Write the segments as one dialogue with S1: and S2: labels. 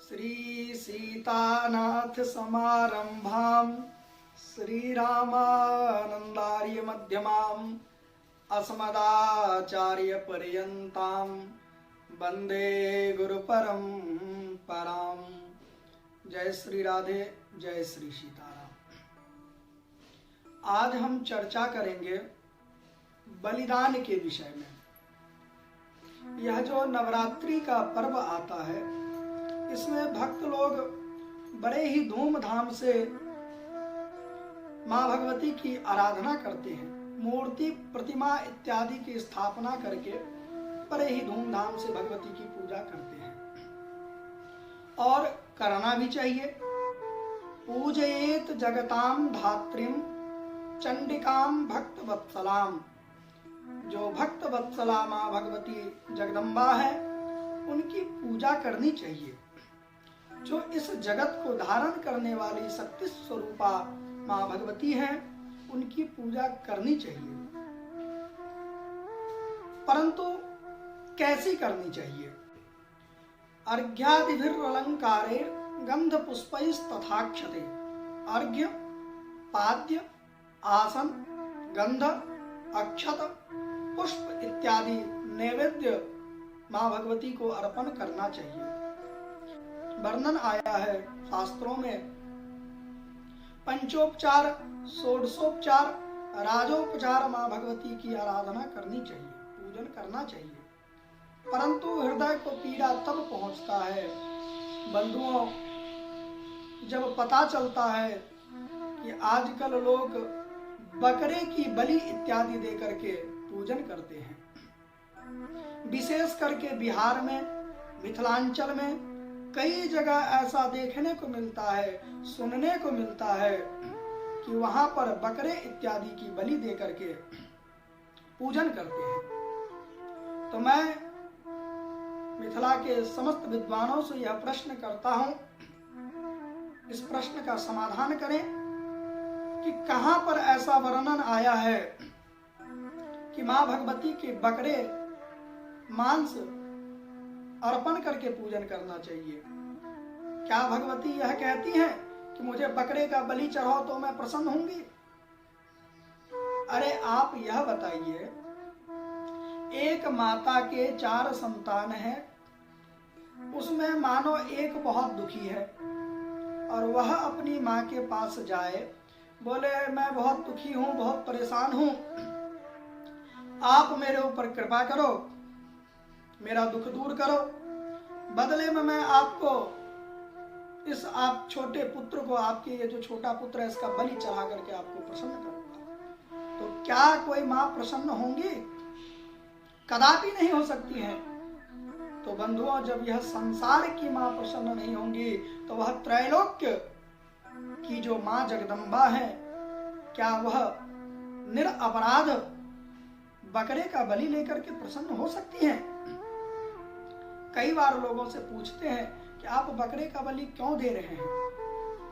S1: श्री सीतानाथ समारंभां श्रीरामानंदार्य मध्यमाम् अस्मदाचार्य पर्यन्तां वंदे गुरु परंपरां। जय श्री राधे, जय श्री सीताराम। आज हम चर्चा करेंगे बलिदान के विषय में। यह जो नवरात्रि का पर्व आता है, इसमें भक्त लोग बड़े ही धूमधाम से माँ भगवती की आराधना करते हैं। मूर्ति, प्रतिमा इत्यादि की स्थापना करके बड़े ही धूमधाम से भगवती की पूजा करते हैं और करना भी चाहिए। पूजयेत जगताम धात्रीम चंडिकाम भक्त वत्सलाम। जो भक्त वत्सला माँ भगवती जगदम्बा है, उनकी पूजा करनी चाहिए। जो इस जगत को धारण करने वाली शक्ति स्वरूपा माँ भगवती हैं, उनकी पूजा करनी चाहिए। परंतु कैसी करनी चाहिए? अर्घ्यादिभिरलंकारे गंध पुष्पैस्तथाक्षते। अर्घ्य, पाद्य, आसन, गंध, अक्षत, पुष्प इत्यादि नैवेद्य माँ भगवती को अर्पण करना चाहिए। वर्णन आया है शास्त्रों में, पंचोपचार, षोडशोपचार, राजोपचार माँ भगवती की आराधना करनी चाहिए, पूजन करना चाहिए। परंतु हृदय को पीड़ा तब पहुंचता है बंधुओं, जब पता चलता है कि आजकल लोग बकरे की बलि इत्यादि दे करके पूजन करते हैं। विशेष करके बिहार में, मिथिलांचल में कई जगह ऐसा देखने को मिलता है, सुनने को मिलता है कि वहां पर बकरे इत्यादि की बलि दे करके पूजन करते हैं। तो मैं मिथिला के समस्त विद्वानों से यह प्रश्न करता हूं, इस प्रश्न का समाधान करें कि कहां पर ऐसा वर्णन आया है कि मां भगवती के बकरे मांस अर्पण करके पूजन करना चाहिए। क्या भगवती यह कहती हैं कि मुझे बकरे का बलि चढ़ाओ तो मैं प्रसन्न होंगी? अरे आप यह बताइए, एक माता के 4 संतान हैं, उसमें मानो एक बहुत दुखी है और वह अपनी माँ के पास जाए, बोले मैं बहुत दुखी हूं, बहुत परेशान हूं, आप मेरे ऊपर कृपा करो, मेरा दुख दूर करो, बदले में मैं आपको इस आप छोटे पुत्र को, आपके ये जो छोटा पुत्र है, इसका बलि चढ़ा करके आपको प्रसन्न करूंगा। तो क्या कोई मां प्रसन्न होंगी? कदापि नहीं हो सकती है। तो बंधुओं, जब यह संसार की मां प्रसन्न नहीं होंगी, तो वह त्रैलोक्य की जो मां जगदम्बा है, क्या वह निरपराध बकरे का बलि लेकर के प्रसन्न हो सकती हैं? कई बार लोगों से पूछते हैं कि आप बकरे का बलि क्यों दे रहे हैं?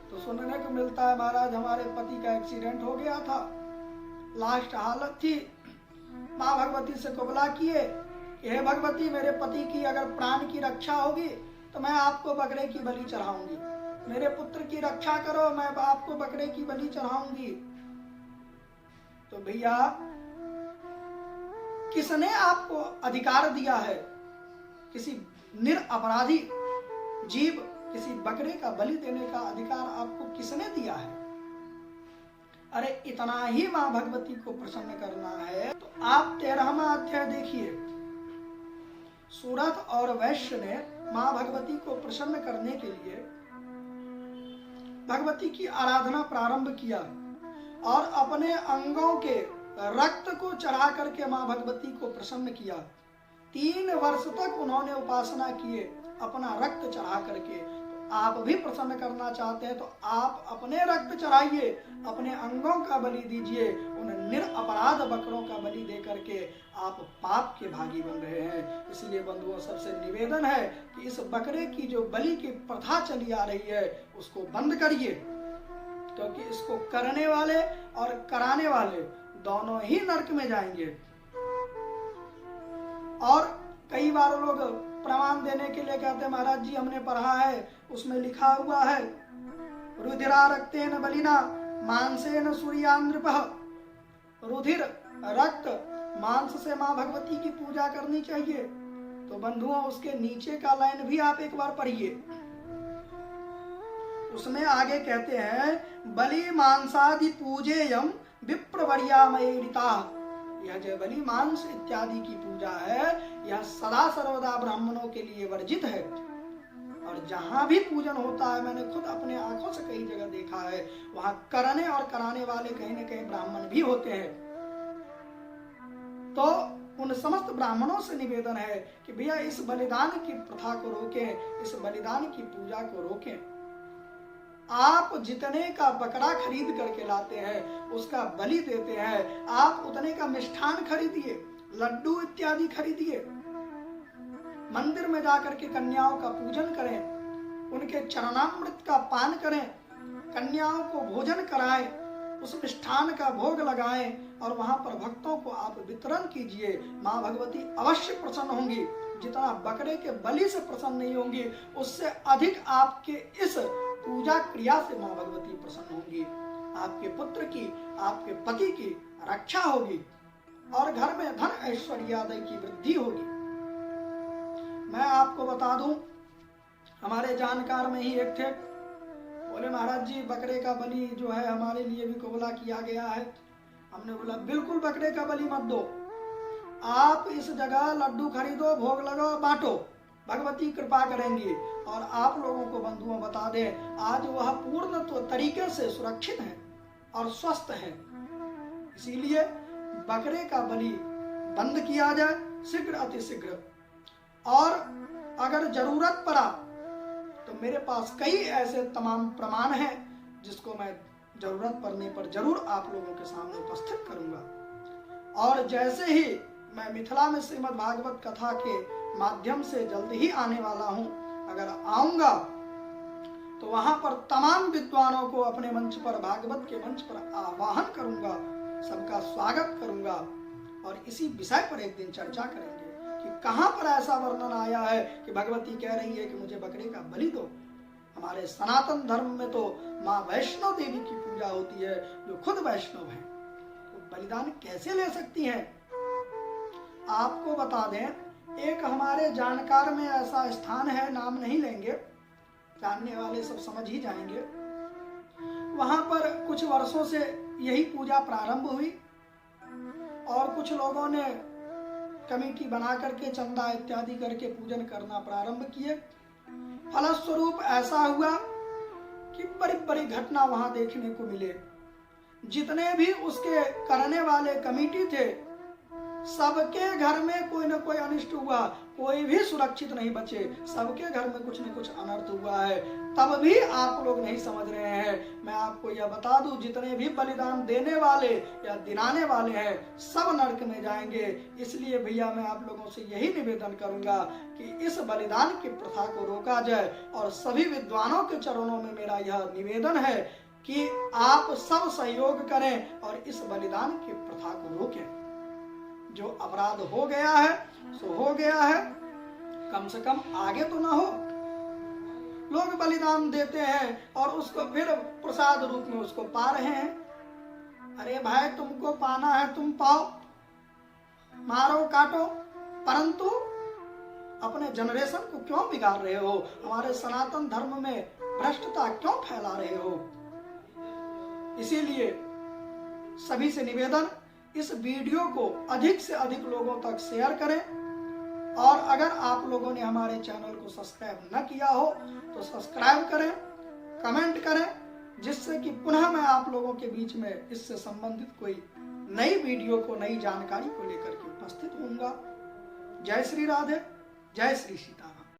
S1: तो सुनने को मिलता है, महाराज हमारे पति का एक्सीडेंट हो गया था, लास्ट हालत थी, माँ भगवती से कुबला किए, हे भगवती मेरे पति की अगर प्राण की रक्षा होगी तो मैं आपको बकरे की बलि चढ़ाऊंगी, मेरे पुत्र की रक्षा करो, मैं आपको बकरे की बलि चढ़ाऊंगी। तो भैया, किसने आपको अधिकार दिया है? किसी निरपराधी जीव, किसी बकरे का बलि देने का अधिकार आपको किसने दिया है? अरे इतना ही मां भगवती को प्रसन्न करना है तो आप 13वां अध्याय देखिए। सूरत और वैश्य ने मां भगवती को प्रसन्न करने के लिए भगवती की आराधना प्रारंभ किया और अपने अंगों के रक्त को चढ़ा करके मां भगवती को प्रसन्न किया। 3 वर्ष तक उन्होंने उपासना किए अपना रक्त चढ़ा करके। तो आप भी प्रसन्न करना चाहते हैं तो आप अपने रक्त चढ़ाइए, अपने अंगों का बलि दीजिए। उन निरपराध बकरों का बलि दे करके आप पाप के भागी बन रहे हैं। इसलिए बंधुओं, सबसे निवेदन है कि इस बकरे की जो बलि की प्रथा चली आ रही है, उसको बंद करिए, क्योंकि इसको करने वाले और कराने वाले दोनों ही नरक में जाएंगे। और कई बार लोग प्रमाण देने के लिए कहते हैं महाराज जी हमने पढ़ा है, उसमें लिखा हुआ है रुधिरा रक्तेन बलिना मांसेन सूर्यानृपः, रुधिर रक्त मांस से माँ भगवती की पूजा करनी चाहिए। तो बंधुओं उसके नीचे का लाइन भी आप एक बार पढ़िए, उसमें आगे कहते हैं बलि मांसादि पूजेयम विप्रवर्यामयेरिता, यह जो बलि मांस इत्यादि की पूजा है यह सदा सर्वदा ब्राह्मणों के लिए वर्जित है। और जहां भी पूजन होता है, मैंने खुद अपने आंखों से कई जगह देखा है, वहां करने और कराने वाले कहीं न कहीं ब्राह्मण भी होते हैं। तो उन समस्त ब्राह्मणों से निवेदन है कि भैया इस बलिदान की प्रथा को रोकें, इस बलिदान की पूजा को रोकें। आप जितने का बकरा खरीद करके लाते हैं उसका बलि देते हैं, आप उतने का मिष्ठान खरीदिए, लड्डू इत्यादि खरीदिए, मंदिर में जाकर के कन्याओं का पूजन करें, उनके चरणामृत का पान करें, कन्याओं को भोजन कराएं, उस मिष्ठान का भोग लगाएं और वहां पर भक्तों को आप वितरण कीजिए। माँ भगवती अवश्य प्रसन्न होंगी। जितना बकरे के बलि से प्रसन्न नहीं होंगी, उससे अधिक आपके इस पूजा क्रिया से माँ भगवती प्रसन्न होंगी। आपके पुत्र की, आपके पति की रक्षा होगी और घर में धन ऐश्वर्य आदि की वृद्धि होगी। मैं आपको बता दूं, हमारे जानकार में ही एक थे, बोले महाराज जी बकरे का बलि जो है हमारे लिए भी कबूला किया गया है। हमने बोला बिल्कुल बकरे का बलि मत दो, आप इस जगह लड्डू खरीदो, भोग लगाओ, बांटो, भगवती कृपा करेंगी। और आप लोगों को बंधुओं बता दें, आज वह पूर्ण तरीके से सुरक्षित है और स्वस्थ है। इसीलिए बकरे का बलि बंद किया जाए शीघ्र अतिशीघ्र। और अगर जरूरत पड़ा तो मेरे पास कई ऐसे तमाम प्रमाण हैं जिसको मैं जरूरत पड़ने पर जरूर आप लोगों के सामने उपस्थित करूंगा। और जैसे ही मैं मिथिला में श्रीमद् भागवत कथा के माध्यम से जल्द ही आने वाला हूं, अगर आऊंगा तो वहां पर तमाम विद्वानों को अपने मंच पर, भागवत के मंच पर आवाहन करूंगा, सबका स्वागत करूंगा और इसी विषय पर एक दिन चर्चा करेंगे कि कहां पर ऐसा वर्णन आया है कि भगवती कह रही है कि मुझे बकरे का बलि दो। हमारे सनातन धर्म में तो माँ वैष्णो देवी की पूजा होती है जो खुद वैष्णव है, तो बलिदान कैसे ले सकती हैं? आपको बता दें, एक हमारे जानकार में ऐसा स्थान है, नाम नहीं लेंगे, जानने वाले सब समझ ही जाएंगे। वहां पर कुछ वर्षों से यही पूजा प्रारंभ हुई और कुछ लोगों ने कमेटी बना करके चंदा इत्यादि करके पूजन करना प्रारंभ किए। फलस्वरूप ऐसा हुआ कि बड़ी बड़ी घटना वहां देखने को मिले। जितने भी उसके करने वाले कमेटी थे, सबके घर में कोई न कोई अनिष्ट हुआ, कोई भी सुरक्षित नहीं बचे, सबके घर में कुछ न कुछ अनर्थ हुआ है। तब भी आप लोग नहीं समझ रहे हैं। मैं आपको यह बता दूं, जितने भी बलिदान देने वाले या दिलाने वाले हैं सब नरक में जाएंगे। इसलिए भैया मैं आप लोगों से यही निवेदन करूंगा कि इस बलिदान की प्रथा को रोका जाए। और सभी विद्वानों के चरणों में मेरा यह निवेदन है कि आप सब सहयोग करें और इस बलिदान की प्रथा को रोकें। जो अपराध हो गया है सो हो गया है, कम से कम आगे तो ना हो। लोग बलिदान देते हैं और उसको फिर प्रसाद रूप में उसको पा रहे हैं। अरे भाई, तुमको पाना है तुम पाओ, मारो काटो, परंतु अपने जनरेशन को क्यों बिगाड़ रहे हो? हमारे सनातन धर्म में भ्रष्टता क्यों फैला रहे हो? इसीलिए सभी से निवेदन, इस वीडियो को अधिक से अधिक लोगों तक शेयर करें। और अगर आप लोगों ने हमारे चैनल को सब्सक्राइब न किया हो तो सब्सक्राइब करें, कमेंट करें, जिससे कि पुनः मैं आप लोगों के बीच में इससे संबंधित कोई नई वीडियो को, नई जानकारी को लेकर के उपस्थित होऊंगा। जय श्री राधे, जय श्री सीताराम।